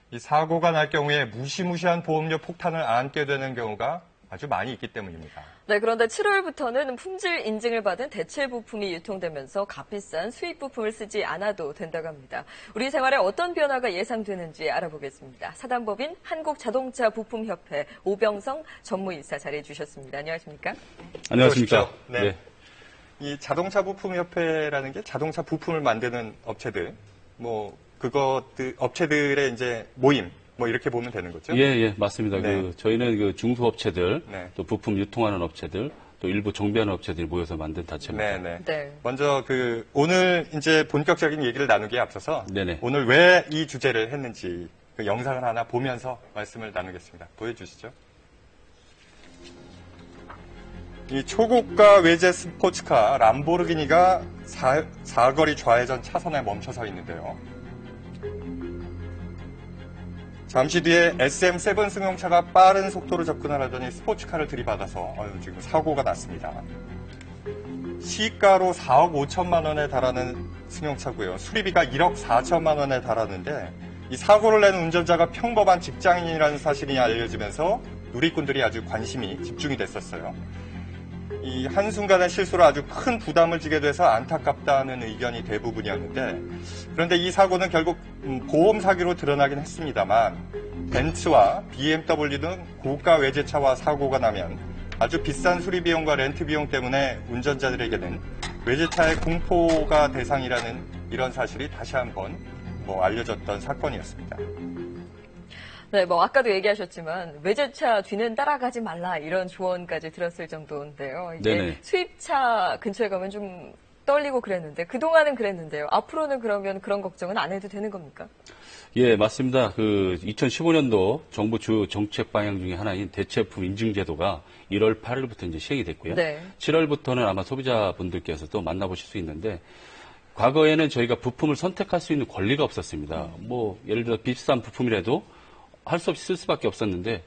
이 사고가 날 경우에 무시무시한 보험료 폭탄을 안게 되는 경우가 아주 많이 있기 때문입니다. 네, 그런데 7월부터는 품질 인증을 받은 대체 부품이 유통되면서 값비싼 수입 부품을 쓰지 않아도 된다고 합니다. 우리 생활에 어떤 변화가 예상되는지 알아보겠습니다. 사단법인 한국자동차부품협회 오병성 전무이사 자리해 주셨습니다. 안녕하십니까? 안녕하십니까? 네. 네. 이 자동차부품협회라는 게 자동차 부품을 만드는 업체들, 업체들의 이제 모임, 이렇게 보면 되는 거죠? 예, 맞습니다. 네. 저희는 그 중소업체들, 네. 또 부품 유통하는 업체들, 또 일부 정비하는 업체들이 모여서 만든 단체입니다. 네. 먼저 오늘 이제 본격적인 얘기를 나누기에 앞서서 네네. 오늘 왜 이 주제를 했는지 그 영상을 하나 보면서 말씀을 나누겠습니다. 보여주시죠. 이 초고가 외제 스포츠카 람보르기니가 사거리 좌회전 차선에 멈춰서 있는데요. 잠시 뒤에 SM7 승용차가 빠른 속도로 접근을 하더니 스포츠카를 들이받아서 지금 사고가 났습니다. 시가로 4억 5천만 원에 달하는 승용차고요. 수리비가 1억 4천만 원에 달하는데 이 사고를 낸 운전자가 평범한 직장인이라는 사실이 알려지면서 누리꾼들이 아주 관심이 집중이 됐었어요. 이 한순간의 실수로 아주 큰 부담을 지게 돼서 안타깝다는 의견이 대부분이었는데, 그런데 이 사고는 결국 보험 사기로 드러나긴 했습니다만 벤츠와 BMW 등 고가 외제차와 사고가 나면 아주 비싼 수리 비용과 렌트 비용 때문에 운전자들에게는 외제차의 공포가 대상이라는 이런 사실이 다시 한번 알려졌던 사건이었습니다. 네, 아까도 얘기하셨지만 외제차 뒤는 따라가지 말라 이런 조언까지 들었을 정도인데요. 이게 네네. 수입차 근처에 가면 좀 떨리고 그랬는데 그동안은 그랬는데요. 앞으로는 그러면 그런 걱정은 안 해도 되는 겁니까? 예, 맞습니다. 2015년도 정부 주 정책 방향 중에 하나인 대체품 인증 제도가 1월 8일부터 이제 시행이 됐고요. 네. 7월부터는 아마 소비자분들께서도 만나보실 수 있는데, 과거에는 저희가 부품을 선택할 수 있는 권리가 없었습니다. 예를 들어 비싼 부품이라도 할 수 없이 쓸 수밖에 없었는데,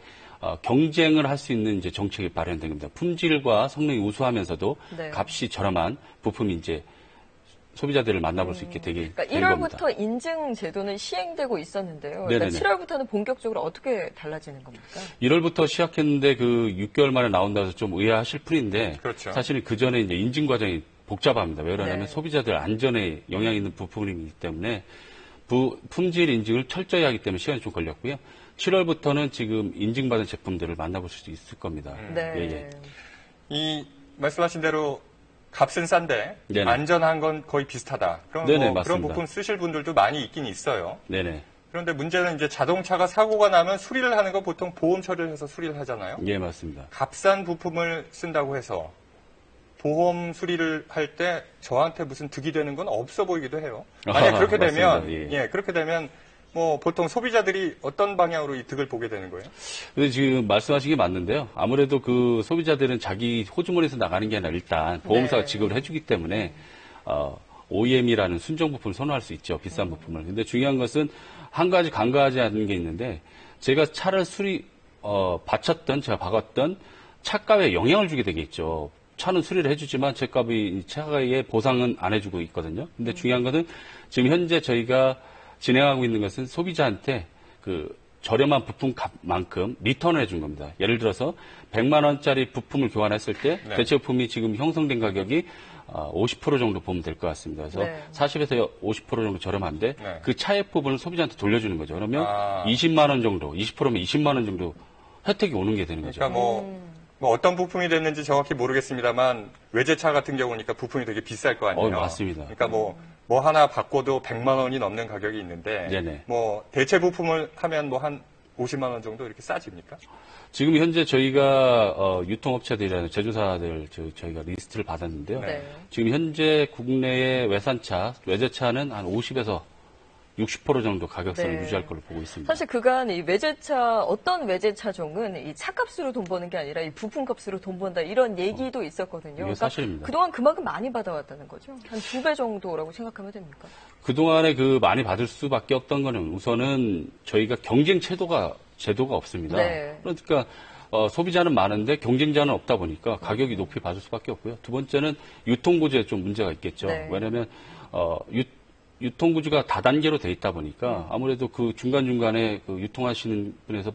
경쟁을 할 수 있는 이제 정책이 발현된 겁니다. 품질과 성능이 우수하면서도 네. 값이 저렴한 부품이 이제 소비자들을 만나볼 수 있게 되게 그러니까 된 겁니다. 1월부터 인증 제도는 시행되고 있었는데요. 그러니까 7월부터는 본격적으로 어떻게 달라지는 겁니까? 1월부터 시작했는데 6개월 만에 나온다고 해서 좀 의아하실 뿐인데, 그렇죠. 사실은 그 전에 이제 인증 과정이 복잡합니다. 왜 그러냐면 네. 소비자들 안전에 영향이 있는 부품이기 때문에 품질 인증을 철저히 하기 때문에 시간이 좀 걸렸고요. 7월부터는 지금 인증받은 제품들을 만나볼 수 있을 겁니다. 네. 예. 이 말씀하신 대로 값은 싼데 네네. 안전한 건 거의 비슷하다. 그럼 네네, 그런 맞습니다. 부품 쓰실 분들도 많이 있긴 있어요. 네네. 그런데 문제는 이제 자동차가 사고가 나면 수리를 하는 거 보통 보험 처리를 해서 수리를 하잖아요. 예, 맞습니다. 값싼 부품을 쓴다고 해서 보험 수리를 할 때 저한테 무슨 득이 되는 건 없어 보이기도 해요. 만약 그렇게 되면, 맞습니다. 그렇게 되면 보통 소비자들이 어떤 방향으로 이 득을 보게 되는 거예요? 근데 지금 말씀하신 게 맞는데요. 아무래도 그 소비자들은 자기 호주머니에서 나가는 게 아니라 일단 보험사가 네. 지급을 해주기 때문에, OEM이라는 순정 부품을 선호할 수 있죠. 비싼 부품을. 근데 중요한 것은 한 가지 간과하지 않는 게 있는데, 제가 차를 제가 박았던 차값에 영향을 주게 되겠죠. 차는 수리를 해주지만 제 값이 차가에 보상은 안 해주고 있거든요. 근데 중요한 것은 지금 현재 저희가 진행하고 있는 것은 소비자한테 저렴한 부품 값만큼 리턴을 해준 겁니다. 예를 들어서 100만 원짜리 부품을 교환했을 때 네. 대체 부품이 지금 형성된 가격이 50% 정도 보면 될 것 같습니다. 그래서 네. 40에서 50% 정도 저렴한데 네. 그 차액 부분을 소비자한테 돌려주는 거죠. 그러면 아. 20만 원 정도, 20%면 20만 원 정도 혜택이 오는 게 되는 거죠. 그러니까 어떤 부품이 됐는지 정확히 모르겠습니다만 외제차 같은 경우니까 부품이 되게 비쌀 거 아니에요. 맞습니다. 그러니까 뭐 하나 바꿔도 100만 원이 넘는 가격이 있는데 네네. 대체 부품을 하면 한 50만 원 정도 이렇게 싸집니까? 지금 현재 저희가 유통업체들이라는 제조사들 저희가 리스트를 받았는데요. 네. 지금 현재 국내의 외제차는 한 50에서 60% 정도 가격선을 네. 유지할 걸로 보고 있습니다. 사실 그간 이 외제차 어떤 외제차종은 이 차값으로 돈 버는 게 아니라 이 부품값으로 돈 번다 이런 얘기도 있었거든요. 이게 사실입니다. 그동안 그만큼 많이 받아왔다는 거죠. 한 2배 정도라고 생각하면 됩니까? 그동안에 많이 받을 수밖에 없던 거는 우선은 저희가 경쟁 제도가 없습니다. 네. 그러니까 소비자는 많은데 경쟁자는 없다 보니까 가격이 높이 받을 수밖에 없고요. 두 번째는 유통고지에 좀 문제가 있겠죠. 네. 왜냐하면 유통구조가 다단계로 돼 있다 보니까 아무래도 그 중간중간에 그 유통하시는 분에서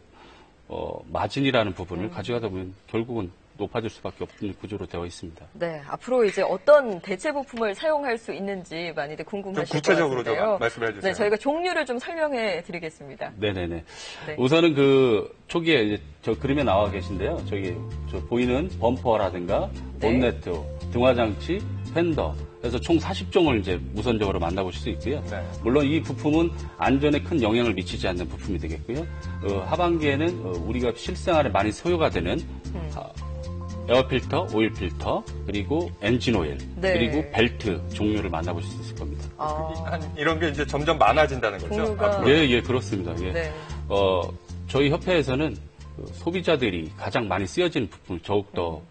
마진이라는 부분을 가져가다 보면 결국은 높아질 수밖에 없는 구조로 되어 있습니다. 네, 앞으로 이제 어떤 대체 부품을 사용할 수 있는지 많이들 궁금하실 것 구체적으로 같은데요. 좀 말씀해 주세요. 네, 저희가 종류를 좀 설명해 드리겠습니다. 네네네. 네. 우선은 그 초기에 이제 저 그림에 나와 계신데요. 저기 저 보이는 범퍼라든가 네. 본네트, 등화장치, 팬더. 그래서 총 40종을 이제 우선적으로 만나보실 수 있고요. 네. 물론 이 부품은 안전에 큰 영향을 미치지 않는 부품이 되겠고요. 하반기에는 우리가 실생활에 많이 소요가 되는 에어필터, 오일필터, 그리고 엔진오일, 네. 그리고 벨트 종류를 만나보실 수 있을 겁니다. 이런 게 이제 점점 많아진다는 거죠. 종류가- 앞으로. 예, 그렇습니다. 예. 네. 저희 협회에서는 그 소비자들이 가장 많이 쓰여지는 부품을 더욱더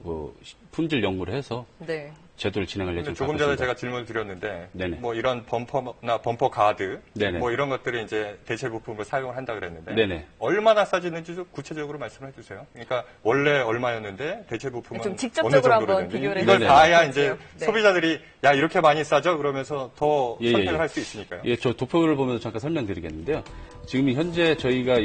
품질 연구를 해서 네. 제도를 진행할 근데 예정입니다. 조금 전에 제가 질문을 드렸는데, 네네. 뭐 이런 범퍼나 범퍼 가드, 네네. 뭐 이런 것들이 이제 대체 부품을 사용을 한다 그랬는데, 네네. 얼마나 싸지는지 좀 구체적으로 말씀해 주세요. 그러니까 원래 얼마였는데 대체 부품은 좀 어느 직접적으로 정도로 한번 되는지. 비교를 이걸 해보도록 봐야 해볼게요. 이제 네. 소비자들이 야 이렇게 많이 싸죠? 그러면서 더 예, 선택을 예. 할 수 있으니까요. 예, 저 도표를 보면서 잠깐 설명드리겠는데요. 지금 현재 저희가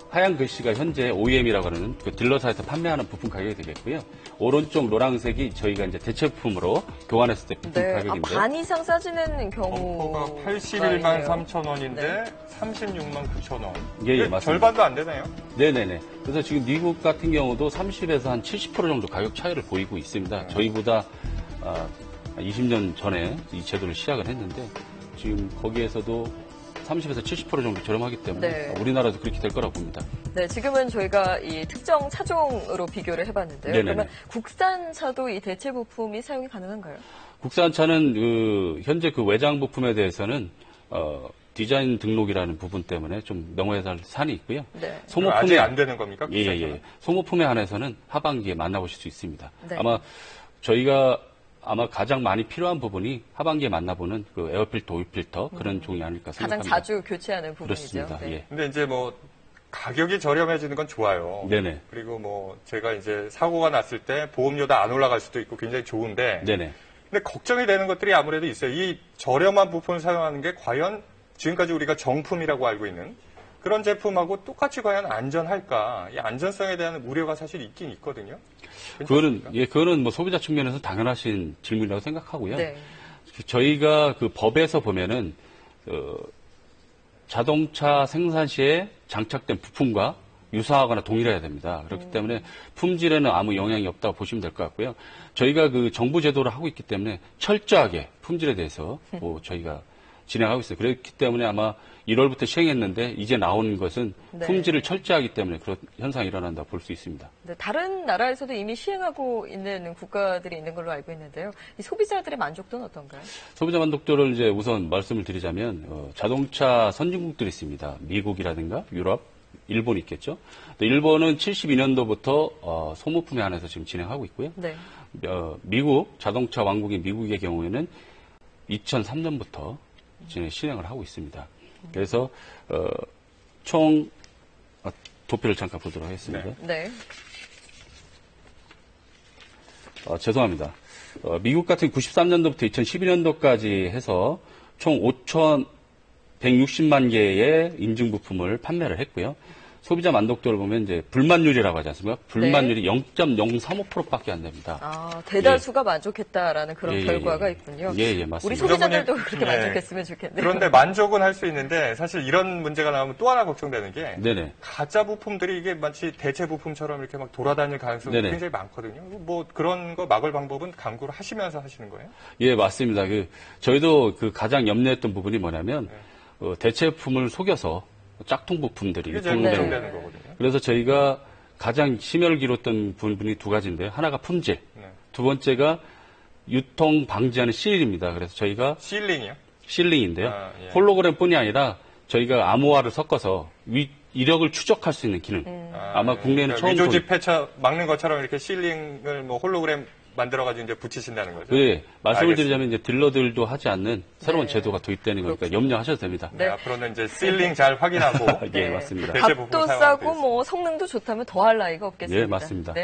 하얀 글씨가 현재 OEM이라고 하는 그 딜러사에서 판매하는 부품 가격이 되겠고요. 오른쪽 노란색이 저희가 이제 대체 부품으로 교환했을 때 부품 네. 가격인데. 반 이상 싸지는 경우가 범퍼가 81만 있네요. 3천 원인데 네. 36만 9천 원. 예, 맞습니다. 절반도 안 되네요. 네네네. 그래서 지금 미국 같은 경우도 30에서 한 70% 정도 가격 차이를 보이고 있습니다. 저희보다 20년 전에 이 제도를 시작을 했는데 지금 거기에서도 30에서 70% 정도 저렴하기 때문에 네. 우리나라도 그렇게 될 거라고 봅니다. 네, 지금은 저희가 이 특정 차종으로 비교를 해봤는데요. 네네네. 그러면 국산차도 이 대체 부품이 사용이 가능한가요? 국산차는 현재 그 외장 부품에 대해서는 디자인 등록이라는 부분 때문에 좀 명호해야 할 사안이 있고요. 네. 아직 안 되는 겁니까? 예. 소모품에 한해서는 하반기에 만나보실 수 있습니다. 네. 아마 저희가 가장 많이 필요한 부분이 하반기에 만나보는 그 에어필터, 오일필터 그런 종이 아닐까 가장 생각합니다. 자주 교체하는 부분이죠. 그렇습니다. 네. 예. 근데 이제 뭐 가격이 저렴해지는 건 좋아요. 네네. 그리고 뭐 제가 이제 사고가 났을 때 보험료도 안 올라갈 수도 있고 굉장히 좋은데. 네네. 근데 걱정이 되는 것들이 아무래도 있어요. 이 저렴한 부품을 사용하는 게 과연 지금까지 우리가 정품이라고 알고 있는 그런 제품하고 똑같이 과연 안전할까? 이 안전성에 대한 우려가 사실 있긴 있거든요. 그거는 뭐 소비자 측면에서 당연하신 질문이라고 생각하고요. 네. 저희가 그 법에서 보면은 자동차 생산 시에 장착된 부품과 유사하거나 동일해야 됩니다. 그렇기 때문에 품질에는 아무 영향이 없다고 보시면 될 것 같고요. 저희가 그 정부 제도를 하고 있기 때문에 철저하게 품질에 대해서 저희가 진행하고 있어요. 그렇기 때문에 아마 1월부터 시행했는데 이제 나오는 것은 네. 품질을 철저하기 때문에 그런 현상이 일어난다 볼 수 있습니다. 네, 다른 나라에서도 이미 시행하고 있는 국가들이 있는 걸로 알고 있는데요. 이 소비자들의 만족도는 어떤가요? 소비자 만족도를 이제 우선 말씀을 드리자면 자동차 선진국들이 있습니다. 미국이라든가 유럽, 일본이 있겠죠. 일본은 72년도부터 소모품에 한해서 지금 진행하고 있고요. 네. 미국 자동차 왕국인 미국의 경우에는 2003년부터 실행을 하고 있습니다. 그래서 총 도표를 잠깐 보도록 하겠습니다. 네. 죄송합니다. 미국 같은 93년도부터 2012년도까지 해서 총 5,160만 개의 인증 부품을 판매를 했고요. 소비자 만족도를 보면 이제 불만율이라고 하지 않습니까? 불만율이 0.035%밖에 안 됩니다. 아, 대다수가 만족했다라는 그런 예, 결과가 예. 있군요. 예, 맞습니다. 우리 소비자들도 그러면은, 그렇게 네. 만족했으면 좋겠네요. 그런데 만족은 할 수 있는데 사실 이런 문제가 나오면 또 하나 걱정되는 게 네네. 가짜 부품들이 이게 마치 대체 부품처럼 이렇게 막 돌아다닐 가능성이 네네. 굉장히 많거든요. 뭐 그런 거 막을 방법은 강구를 하시면서 하시는 거예요? 예, 맞습니다. 저희도 가장 염려했던 부분이 뭐냐면 대체품을 속여서 짝퉁 부품들이 이게 제일 유통되는 걱정되는 거거든요. 그래서 저희가 가장 심혈을 기울였던 부분이 두 가지인데요. 하나가 품질, 네. 두 번째가 유통 방지하는 실입니다. 그래서 저희가 실링이요? 실링인데요. 아, 예. 홀로그램뿐이 아니라 저희가 암호화를 섞어서 이력을 추적할 수 있는 기능. 아마 국내에는 처음 위조지 패쳐 막는 것처럼 이렇게 실링을 뭐 홀로그램 만들어가지고 이제 붙이신다는 거죠. 예, 말씀을 알겠습니다. 드리자면 이제 딜러들도 하지 않는 새로운 네. 제도가 도입되는 거니까 그렇군요. 염려하셔도 됩니다. 네, 앞으로는 이제 실링 잘 확인하고 예, 맞습니다. 대체 부품을 값도 사용하면 싸고 되겠습니다. 뭐 성능도 좋다면 더할 나위가 없겠습니다. 예, 맞습니다. 네.